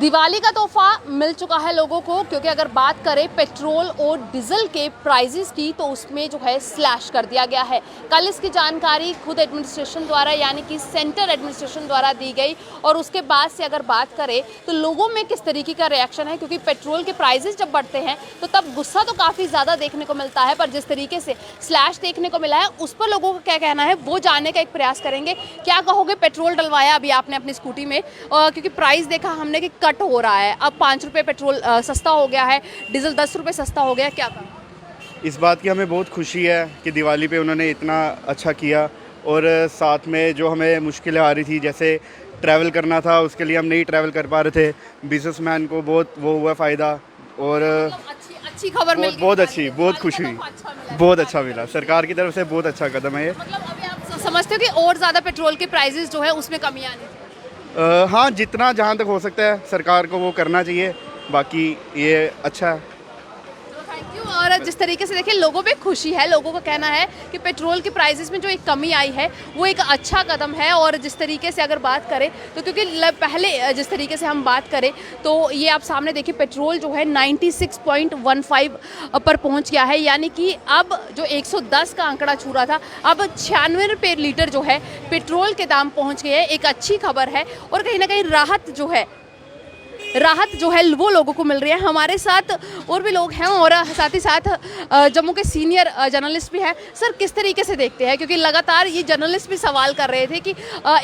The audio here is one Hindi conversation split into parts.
दिवाली का तोहफा मिल चुका है लोगों को, क्योंकि अगर बात करें पेट्रोल और डीजल के प्राइजेस की तो उसमें जो है स्लैश कर दिया गया है। कल इसकी जानकारी खुद एडमिनिस्ट्रेशन द्वारा यानी कि सेंटर एडमिनिस्ट्रेशन द्वारा दी गई और उसके बाद से अगर बात करें तो लोगों में किस तरीके का रिएक्शन है, क्योंकि पेट्रोल के प्राइजेस जब बढ़ते हैं तो तब गुस्सा तो काफ़ी ज़्यादा देखने को मिलता है, पर जिस तरीके से स्लैश देखने को मिला है उस पर लोगों का क्या कहना है वो जानने का एक प्रयास करेंगे। क्या कहोगे, पेट्रोल डलवाया अभी आपने अपनी स्कूटी में, क्योंकि प्राइस देखा हमने कि कट हो रहा है, अब 5 रुपये पेट्रोल सस्ता हो गया है, डीजल 10 रुपये सस्ता हो गया, क्या कहा? इस बात की हमें बहुत खुशी है कि दिवाली पे उन्होंने इतना अच्छा किया और साथ में जो हमें मुश्किलें आ रही थी, जैसे ट्रैवल करना था उसके लिए हम नहीं ट्रैवल कर पा रहे थे, बिजनेसमैन को बहुत वो हुआ फ़ायदा और अच्छी खबर मिल गई, बहुत अच्छी, बहुत खुशी हुई, बहुत अच्छा मिला। सरकार की तरफ से बहुत अच्छा कदम है ये। मतलब अभी आप समझते हो कि और ज़्यादा पेट्रोल के प्राइजेस जो है उसमें कमी आनी चाहिए? हाँ, जितना जहाँ तक हो सकता है सरकार को वो करना चाहिए, बाकी ये अच्छा है। Thank you. और जिस तरीके से देखिए लोगों पे खुशी है, लोगों का कहना है कि पेट्रोल के प्राइसेस में जो एक कमी आई है वो एक अच्छा कदम है। और जिस तरीके से अगर बात करें तो क्योंकि पहले जिस तरीके से हम बात करें तो ये आप सामने देखिए पेट्रोल जो है 96.15 पर पहुंच गया है, यानी कि अब जो 110 का आंकड़ा छू रहा था अब 96 रुपये लीटर जो है पेट्रोल के दाम पहुँच गए हैं। एक अच्छी खबर है और कहीं ना कहीं राहत जो है वो लोगों को मिल रही है। हमारे साथ और भी लोग हैं और साथ ही साथ जम्मू के सीनियर जर्नलिस्ट भी हैं। सर, किस तरीके से देखते हैं, क्योंकि लगातार ये जर्नलिस्ट भी सवाल कर रहे थे कि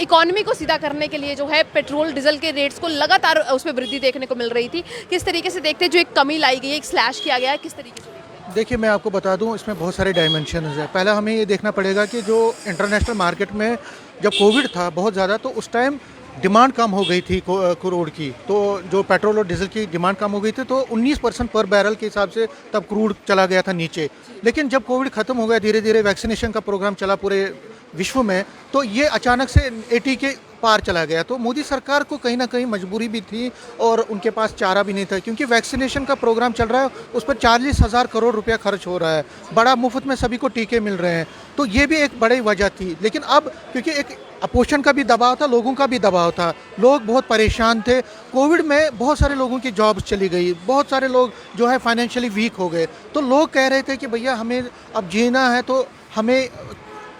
इकोनॉमी को सीधा करने के लिए जो है पेट्रोल डीजल के रेट्स को लगातार उसमें वृद्धि देखने को मिल रही थी, किस तरीके से देखते हैं जो एक कमी लाई गई है, एक स्लैश किया गया है, किस तरीके से? देखिए, मैं आपको बता दूं, इसमें बहुत सारे डायमेंशन है। पहला हमें ये देखना पड़ेगा कि जो इंटरनेशनल मार्केट में जब कोविड था बहुत ज़्यादा, तो उस टाइम डिमांड कम हो गई थी क्रूड की, तो जो पेट्रोल और डीजल की डिमांड कम हो गई थी तो 19% पर बैरल के हिसाब से तब क्रूड चला गया था नीचे। लेकिन जब कोविड ख़त्म हो गया, धीरे धीरे वैक्सीनेशन का प्रोग्राम चला पूरे विश्व में, तो ये अचानक से 80 के पार चला गया। तो मोदी सरकार को कहीं ना कहीं मजबूरी भी थी और उनके पास चारा भी नहीं था, क्योंकि वैक्सीनेशन का प्रोग्राम चल रहा है, उस पर 40,000 करोड़ रुपया खर्च हो रहा है, बड़ा मुफ्त में सभी को टीके मिल रहे हैं, तो ये भी एक बड़ी वजह थी। लेकिन अब क्योंकि एक अपोजिशन का भी दबाव था, लोगों का भी दबाव था, लोग बहुत परेशान थे। कोविड में बहुत सारे लोगों की जॉब्स चली गई, बहुत सारे लोग जो है फाइनेंशियली वीक हो गए, तो लोग कह रहे थे कि भैया हमें अब जीना है, तो हमें,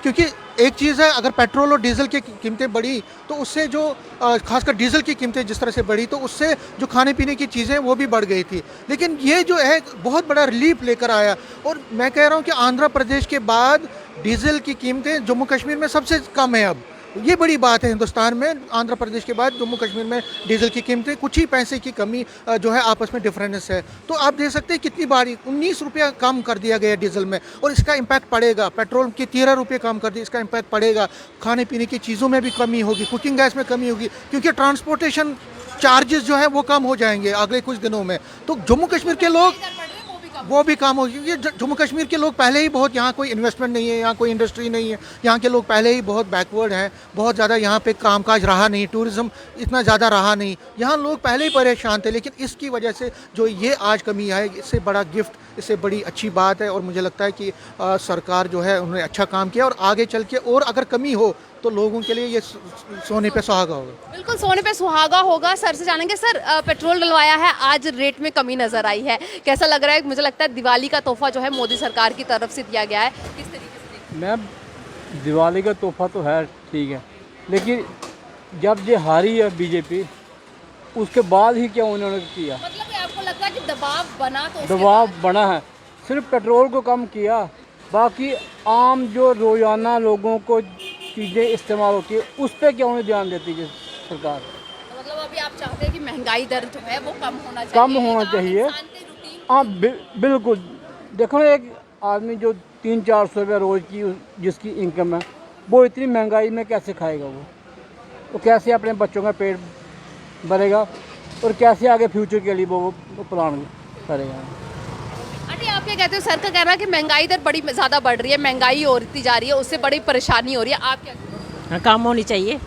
क्योंकि एक चीज़ है, अगर पेट्रोल और डीजल की कीमतें बढ़ी तो उससे जो खासकर डीजल की कीमतें जिस तरह से बढ़ी तो उससे जो खाने पीने की चीज़ें वो भी बढ़ गई थी। लेकिन ये जो है बहुत बड़ा रिलीफ लेकर आया, और मैं कह रहा हूँ कि आंध्र प्रदेश के बाद डीजल की कीमतें जम्मू कश्मीर में सबसे कम है। अब ये बड़ी बात है हिंदुस्तान में, आंध्र प्रदेश के बाद जम्मू कश्मीर में डीजल की कीमतें कुछ ही पैसे की कमी जो है आपस में डिफरेंस है। तो आप देख सकते हैं कितनी बारी 19 रुपया कम कर दिया गया डीजल में, और इसका इम्पैक्ट पड़ेगा। पेट्रोल की 13 रुपये कम कर दिए, इसका इम्पैक्ट पड़ेगा। खाने पीने की चीज़ों में भी कमी होगी, कुकिंग गैस में कमी होगी, क्योंकि ट्रांसपोर्टेशन चार्जेस जो है वो कम हो जाएंगे अगले कुछ दिनों में। तो जम्मू कश्मीर के लोग वो भी काम होगी, क्योंकि जम्मू कश्मीर के लोग पहले ही बहुत, यहाँ कोई इन्वेस्टमेंट नहीं है, यहाँ कोई इंडस्ट्री नहीं है, यहाँ के लोग पहले ही बहुत बैकवर्ड हैं, बहुत ज़्यादा यहाँ पे कामकाज रहा नहीं, टूरिज़्म इतना ज़्यादा रहा नहीं, यहाँ लोग पहले ही परेशान थे। लेकिन इसकी वजह से जो ये आज कमी है, इससे बड़ा गिफ्ट, इससे बड़ी अच्छी बात है, और मुझे लगता है कि सरकार जो है उन्होंने अच्छा काम किया, और आगे चल के और अगर कमी हो तो लोगों के लिए ये सोने पे सुहागा होगा। बिल्कुल सोने पे सुहागा होगा। सर से जानेंगे, सर पेट्रोल डलवाया है, आज रेट में कमी नजर आई है, कैसा लग रहा है? मुझे लगता है दिवाली का तोहफा जो है मोदी सरकार की तरफ से दिया गया है, किस तरीके से देखते हैं? मैम, दिवाली का तोहफा तो है ठीक है, लेकिन जब ये हारी है बीजेपी, उसके बाद ही क्या उन्होंने किया? मतलब आपको लगता है कि दबाव बना, तो दबाव बना है, सिर्फ पेट्रोल को कम किया, बाकी आम जो रोजाना लोगों को चीज़ें इस्तेमाल होती है उस पर क्यों नहीं ध्यान देती है सरकार? मतलब अभी आप चाहते हैं कि महंगाई दर जो है वो कम होना चाहिए, कम होना चाहिए। हाँ, बिल्कुल। देखो, एक आदमी जो 300-400 रुपये रोज़ की जिसकी इनकम है, वो इतनी महंगाई में कैसे खाएगा? वो कैसे अपने बच्चों का पेट भरेगा और कैसे आगे फ्यूचर के लिए वो प्लान करेगा? अरे आप क्या कहते हो? सर का कहना है कि महंगाई दर बड़ी ज़्यादा बढ़ रही है, महंगाई होती जा रही है, उससे बड़ी परेशानी हो रही है, आप क्या कहते हो? काम होनी चाहिए,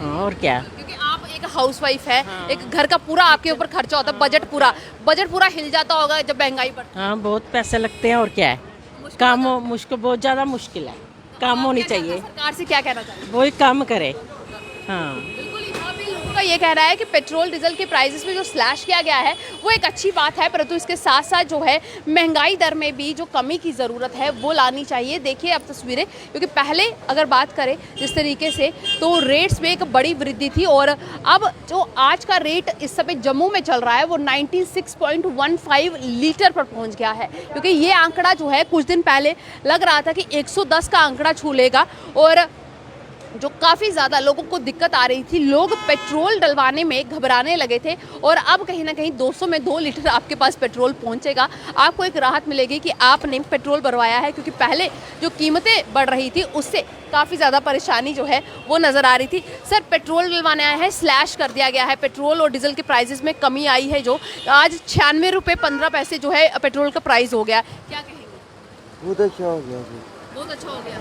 और क्या, क्योंकि आप एक हाउसवाइफ है, एक घर का पूरा आपके ऊपर खर्चा होता है, बजट पूरा हिल जाता होगा जब महंगाई बढ़ती है। हाँ, बहुत पैसे लगते हैं, और क्या है, काम मुश्किल, बहुत ज़्यादा मुश्किल है, काम होनी चाहिए। सरकार से क्या कहना चाहिए? वही काम करे। हाँ, बिल्कुल, यहाँ पे लोगों का ये कहना है कि पेट्रोल डीजल के प्राइसेस में जो स्लैश किया गया है वो एक अच्छी बात है, परंतु इसके साथ साथ जो है महंगाई दर में भी जो कमी की ज़रूरत है वो लानी चाहिए। देखिए अब तस्वीरें, क्योंकि पहले अगर बात करें जिस तरीके से तो रेट्स में एक बड़ी वृद्धि थी और अब जो आज का रेट इस समय जम्मू में चल रहा है वो 96.15 लीटर पर पहुंच गया है, क्योंकि ये आंकड़ा जो है कुछ दिन पहले लग रहा था कि 110 का आंकड़ा छू लेगा और जो काफ़ी ज़्यादा लोगों को दिक्कत आ रही थी, लोग पेट्रोल डलवाने में घबराने लगे थे और अब कहीं ना कहीं 200 में 2 लीटर आपके पास पेट्रोल पहुंचेगा, आपको एक राहत मिलेगी कि आपने पेट्रोल भरवाया है, क्योंकि पहले जो कीमतें बढ़ रही थी उससे काफ़ी ज़्यादा परेशानी जो है वो नज़र आ रही थी। सर, पेट्रोल डलवाने आया है, स्लैश कर दिया गया है, पेट्रोल और डीजल के प्राइजेस में कमी आई है, जो आज 96 रुपये 15 पैसे जो है पेट्रोल का प्राइस हो गया, क्या कहेंगे? बहुत अच्छा हो गया जी। बहुत अच्छा हो गया।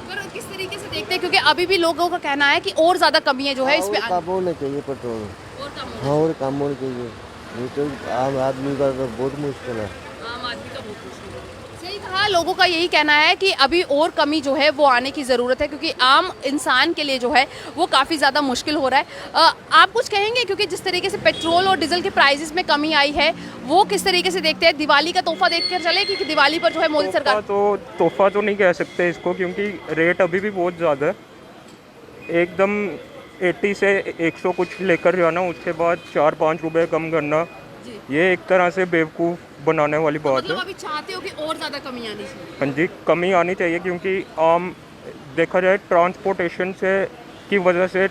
पर किस तरीके से देखते हैं, क्योंकि अभी भी लोगों का कहना है कि और ज़्यादा कमी है जो है इसमें, और कम होना चाहिए पेट्रोल, और कम हाँ और कम होना चाहिए, नहीं तो आम आदमी का तो बहुत मुश्किल है। आम आदमी का बहुत मुश्किल है। सही कहा, लोगों का यही कहना है कि अभी और कमी जो है वो आने की ज़रूरत है, क्योंकि आम इंसान के लिए जो है वो काफ़ी ज़्यादा मुश्किल हो रहा है। आप कुछ कहेंगे, क्योंकि जिस तरीके से पेट्रोल और डीजल के प्राइसेस में कमी आई है वो किस तरीके से देखते हैं? दिवाली का तोहफा देखकर चले कि दिवाली पर जो है मोदी सरकार तोहफा तो नहीं कह सकते इसको, क्योंकि रेट अभी भी बहुत ज़्यादा है। एकदम 80 से 100 कुछ लेकर जाना, उसके बाद 4-5 रुपए कम करना, ये एक तरह से बेवकूफ़ बनाने वाली बात मतलब है। अभी चाहते हो कि और ज़्यादा कमी आनी चाहिए? हाँ जी, कमी आनी चाहिए, क्योंकि आम देखा जाए ट्रांसपोर्टेशन से की वजह से,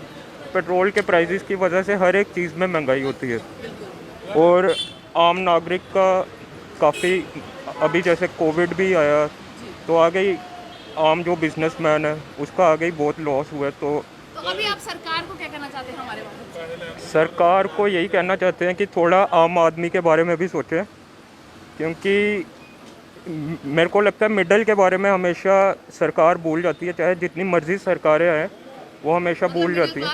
पेट्रोल के प्राइसेस की वजह से हर एक चीज़ में महंगाई होती है और आम नागरिक का काफ़ी, अभी जैसे कोविड भी आया तो आ गई, आम जो बिजनेसमैन है उसका आ गई बहुत लॉस हुआ है। तो अभी आप सरकार को क्या कहना चाहते हैं हमारे बारे में? सरकार को यही कहना चाहते हैं कि थोड़ा आम आदमी के बारे में भी सोचें, क्योंकि मेरे को लगता है मिडल के बारे में हमेशा सरकार भूल जाती है, चाहे जितनी मर्जी सरकारें आए वो हमेशा भूल जाती है।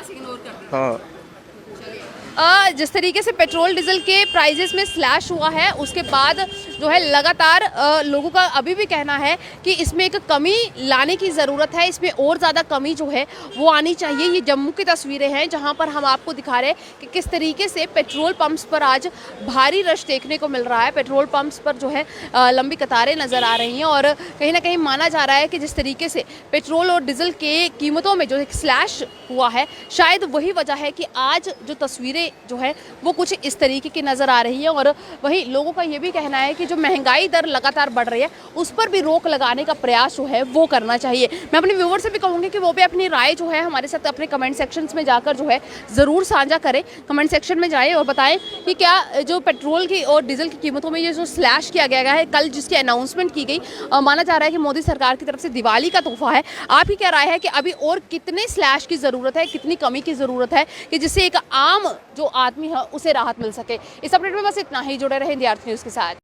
हाँ, जिस तरीके से पेट्रोल डीजल के प्राइजेस में स्लैश हुआ है उसके बाद जो है लगातार लोगों का अभी भी कहना है कि इसमें एक कमी लाने की ज़रूरत है, इसमें और ज़्यादा कमी जो है वो आनी चाहिए। ये जम्मू की तस्वीरें हैं जहां पर हम आपको दिखा रहे हैं कि किस तरीके से पेट्रोल पंप्स पर आज भारी रश देखने को मिल रहा है। पेट्रोल पंप्स पर जो है लंबी कतारें नज़र आ रही हैं और कहीं ना कहीं माना जा रहा है कि जिस तरीके से पेट्रोल और डीजल के कीमतों में जो एक स्लैश हुआ है, शायद वही वजह है कि आज जो तस्वीरें जो है वो कुछ इस तरीके की नज़र आ रही है। और वहीं लोगों का ये भी कहना है कि जो महंगाई दर लगातार बढ़ रही है उस पर भी रोक लगाने का प्रयास जो है वो करना चाहिए। मैं अपने व्यूअर से भी कहूँगी कि वो भी अपनी राय जो है हमारे साथ अपने कमेंट सेक्शंस में जाकर जो है ज़रूर साझा करें। कमेंट सेक्शन में जाएँ और बताएं कि क्या जो पेट्रोल की और डीजल की कीमतों में ये जो स्लैश किया गया है, कल जिसकी अनाउंसमेंट की गई, माना जा रहा है कि मोदी सरकार की तरफ से दिवाली का तोहफा है। आपकी क्या राय है कि अभी और कितने स्लैश की ज़रूरत है, कितनी कमी की ज़रूरत है कि जिससे एक आम जो आदमी है उसे राहत मिल सके? इस अपडेट में बस इतना ही। जुड़े रहें इंडिया अर्थ न्यूज़ के साथ।